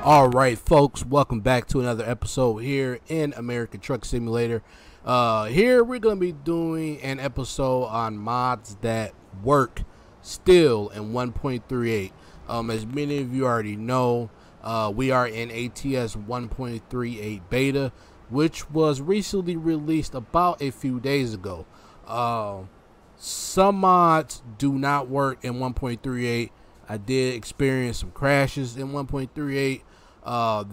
All right, folks, welcome back to another episode here in American Truck Simulator. Here we're going to be doing an episode on mods that work still in 1.38. As many of you already know, we are in ATS 1.38 beta, which was recently released about a few days ago. Some mods do not work in 1.38. I did experience some crashes in 1.38.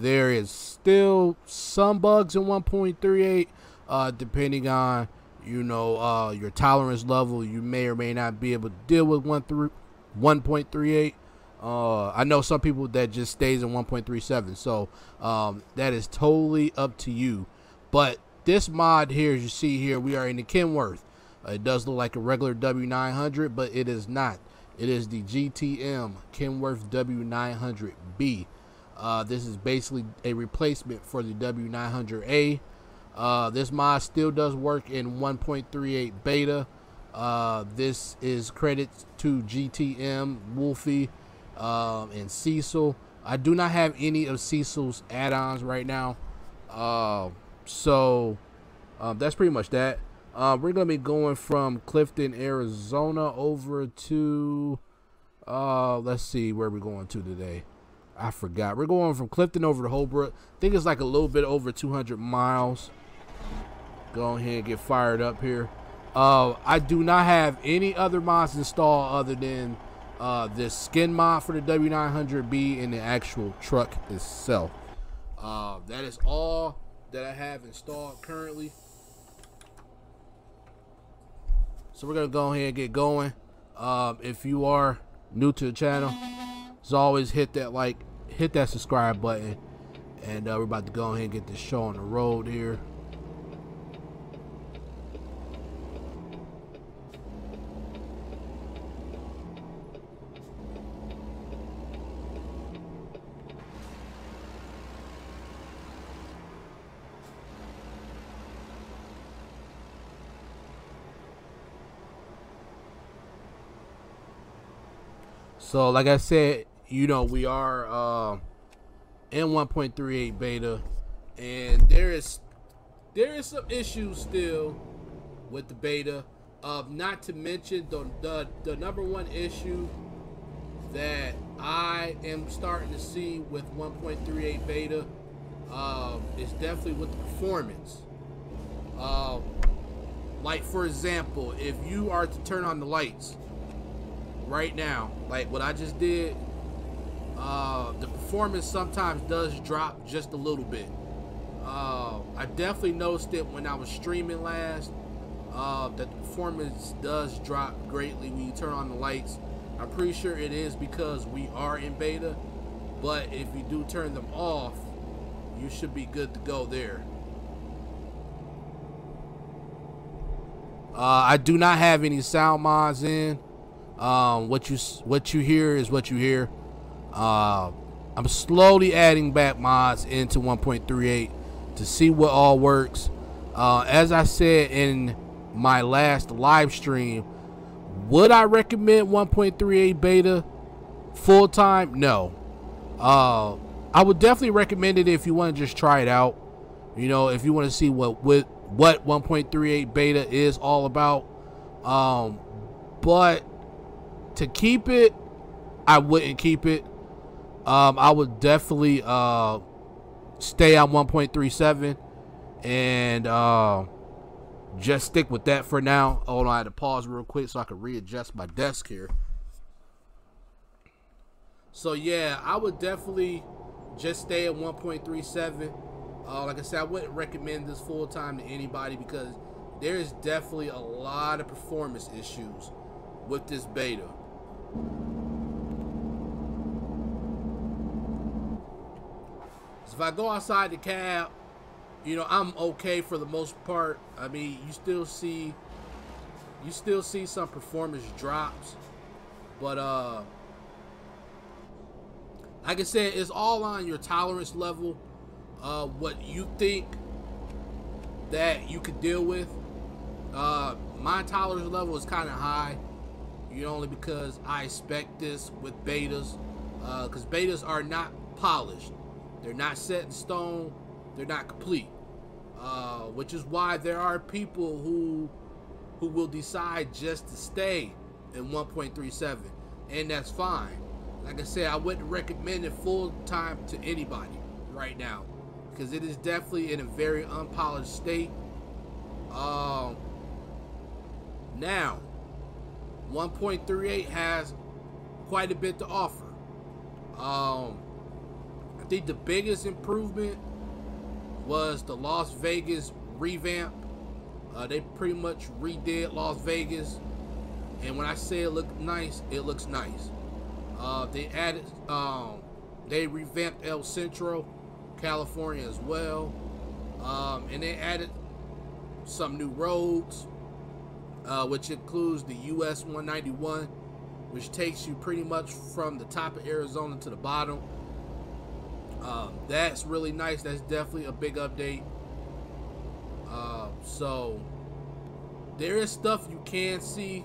There is still some bugs in 1.38, depending on, your tolerance level. You may or may not be able to deal with 1.38. I know some people that just stays in 1.37, so that is totally up to you. But this mod here, as you see here, we are in the Kenworth. It does look like a regular W900, but it is not. It is the GTM Kenworth W900B. This is basically a replacement for the W900A. This mod still does work in 1.38 beta. This is credit to GTM, Wolfie, and Cecil. I do not have any of Cecil's add-ons right now. So that's pretty much that. We're going to be going from Clifton, Arizona over to, let's see where we're going to today. I forgot. We're going from Clifton over to Holbrook. I think it's like a little bit over 200 miles. Go ahead and get fired up here. I do not have any other mods installed other than this skin mod for the W900B and the actual truck itself. That is all that I have installed currently. So we're going to go ahead and get going. If you are new to the channel, as always, hit that subscribe button. And we're about to go ahead and get this show on the road here. So, like I said, we are in 1.38 beta, and there is some issues still with the beta. Not to mention the number one issue that I am starting to see with 1.38 beta is definitely with the performance. Like, for example, if you are to turn on the lights right now, like what I just did, the performance sometimes does drop just a little bit. I definitely noticed it when I was streaming last, that the performance does drop greatly when you turn on the lights. I'm pretty sure it is because we are in beta, but if you do turn them off, you should be good to go there. I do not have any sound mods in. What you hear is what you hear. I'm slowly adding back mods into 1.38 to see what all works. As I said in my last live stream, would I recommend 1.38 beta full time? No. I would definitely recommend it if you want to just try it out. If you want to see what 1.38 beta is all about. But to keep it, I wouldn't keep it. I would definitely stay on 1.37 and just stick with that for now. Hold on, I had to pause real quick so I could readjust my desk here. So yeah, I would definitely just stay at 1.37. Like I said, I wouldn't recommend this full time to anybody because there is definitely a lot of performance issues with this beta. So if I go outside the cab, I'm okay for the most part. I mean, you still see some performance drops, but like I said, it's all on your tolerance level, what you think that you could deal with. My tolerance level is kind of high, only because I expect this with betas, because betas are not polished. They're not set in stone. They're not complete. Which is why there are people who will decide just to stay in 1.37, and that's fine. Like I said, I wouldn't recommend it full time to anybody right now because it is definitely in a very unpolished state. Now 1.38 has quite a bit to offer. I think the biggest improvement was the Las Vegas revamp. They pretty much redid Las Vegas, and when I say it looked nice, it looks nice. They added, they revamped El Centro, California as well, and they added some new roads, which includes the US 191, which takes you pretty much from the top of Arizona to the bottom. That's really nice. That's definitely a big update. So there is stuff you can see,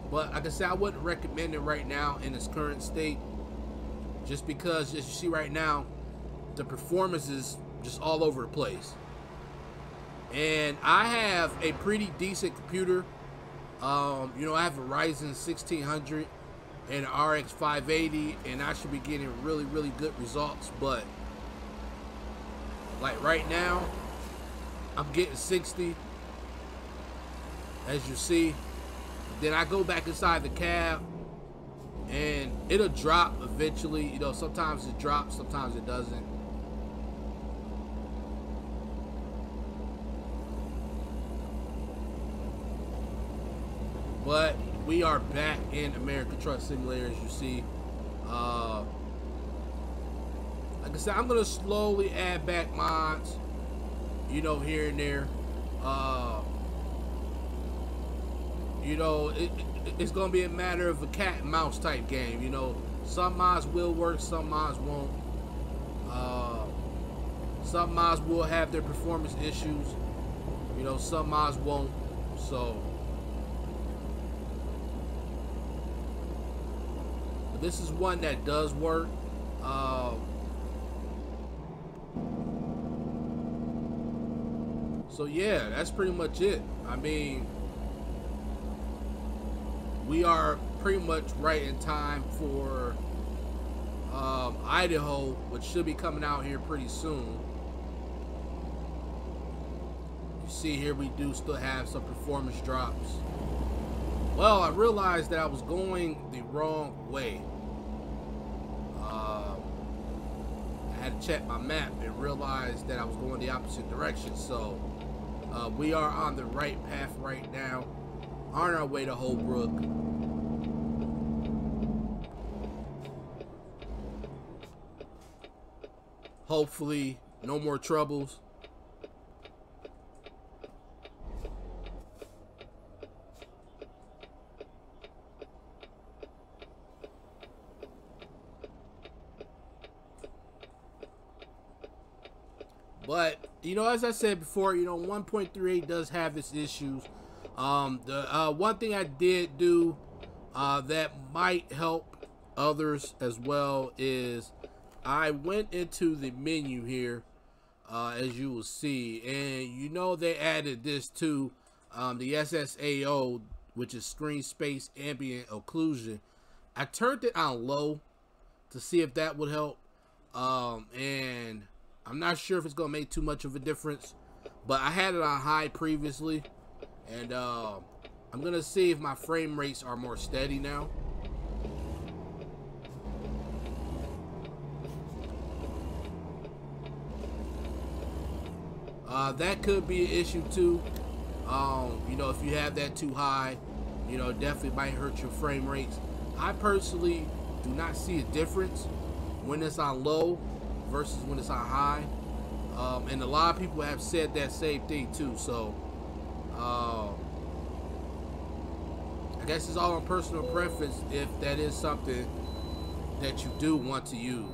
but like I said, I wouldn't recommend it right now in its current state, just because, as you see right now, the performance is just all over the place. And I have a pretty decent computer. You know, I have a Ryzen 1600 and an RX 580, and I should be getting really, really good results. But like right now, I'm getting 60, as you see. Then I go back inside the cab, and it'll drop eventually. You know, sometimes it drops, sometimes it doesn't. But we are back in American Truck Simulator, as you see. Like I said, I'm gonna slowly add back mods, you know, here and there. You know, it's gonna be a matter of a cat and mouse type game. You know, some mods will work, some mods won't. Some mods will have their performance issues. You know, some mods won't. So this is one that does work. So yeah, that's pretty much it. I mean, we are pretty much right in time for Idaho, which should be coming out here pretty soon. You see here, we do still have some performance drops. Well, I realized that I was going the wrong way. I had to check my map and realized that I was going the opposite direction. So we are on the right path right now, on our way to Holbrook. Hopefully, no more troubles. But, you know, as I said before, you know, 1.38 does have its issues. The one thing I did do that might help others as well is I went into the menu here, as you will see, and you know they added this to the SSAO, which is screen space ambient occlusion. I turned it on low to see if that would help, and I'm not sure if it's gonna make too much of a difference, but I had it on high previously, and I'm gonna see if my frame rates are more steady now. That could be an issue too. You know, if you have that too high, you know, it definitely might hurt your frame rates. I personally do not see a difference when it's on low versus when it's on high, and a lot of people have said that same thing too. So I guess it's all on personal preference if that is something that you do want to use.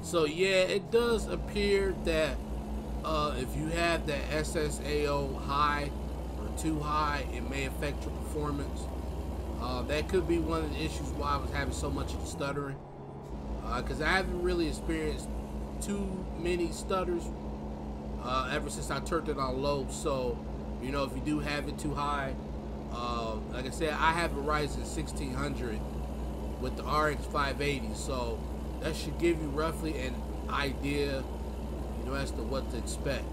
So yeah, it does appear that if you have that SSAO high or too high, it may affect your performance. That could be one of the issues why I was having so much of the stuttering. Because I haven't really experienced too many stutters ever since I turned it on low. So, you know, if you do have it too high, like I said, I have a Ryzen 1600 with the RX 580, so that should give you roughly an idea, you know, as to what to expect.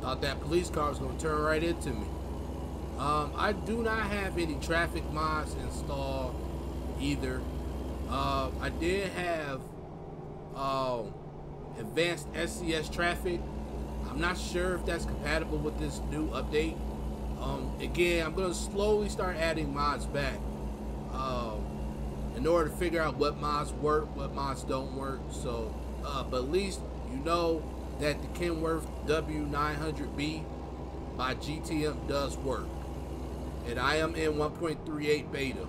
Thought that police car was going to turn right into me. I do not have any traffic mods installed either. I did have advanced SCS traffic. I'm not sure if that's compatible with this new update. Again, I'm going to slowly start adding mods back in order to figure out what mods work, what mods don't work. So, but at least you know that the Kenworth W900B by GTM does work. And I am in 1.38 beta.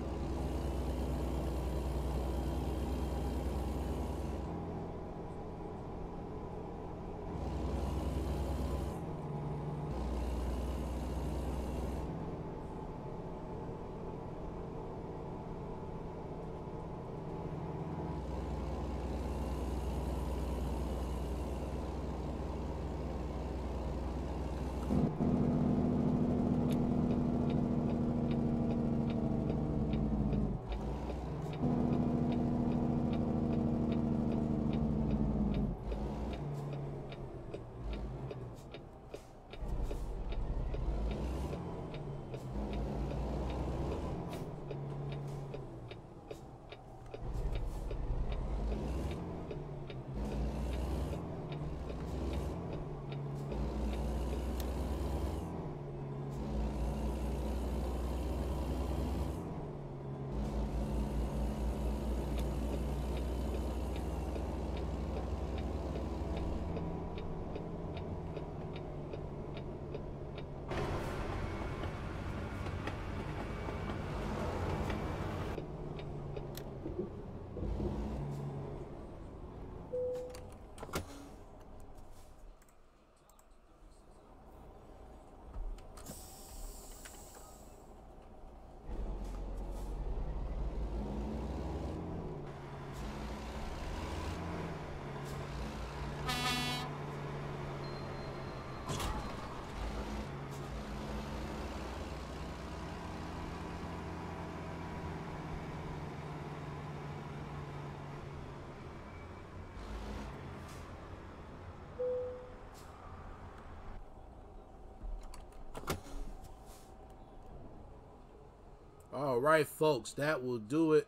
Alright folks, that will do it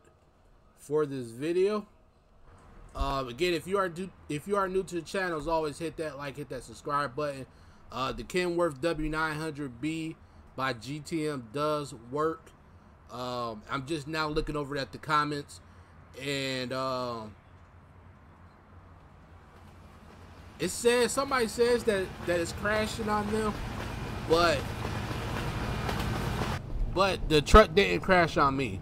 for this video. Again, if you are new to the channel, as always, hit that like, hit that subscribe button. The Kenworth W900B by GTM does work. I'm just now looking over at the comments, and it says, somebody says that it's crashing on them, but the truck didn't crash on me.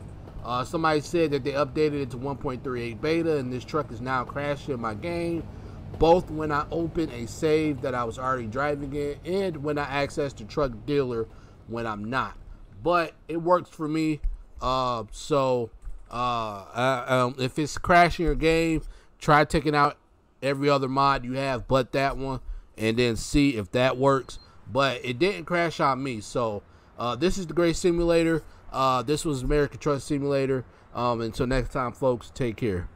Somebody said that they updated it to 1.38 beta, and this truck is now crashing my game, both when I open a save that I was already driving in and when I access the truck dealer when I'm not. But it works for me. If it's crashing your game, try taking out every other mod you have but that one, and then see if that works. But it didn't crash on me. So this is the great simulator. This was American Truck Simulator. Until next time, folks, take care.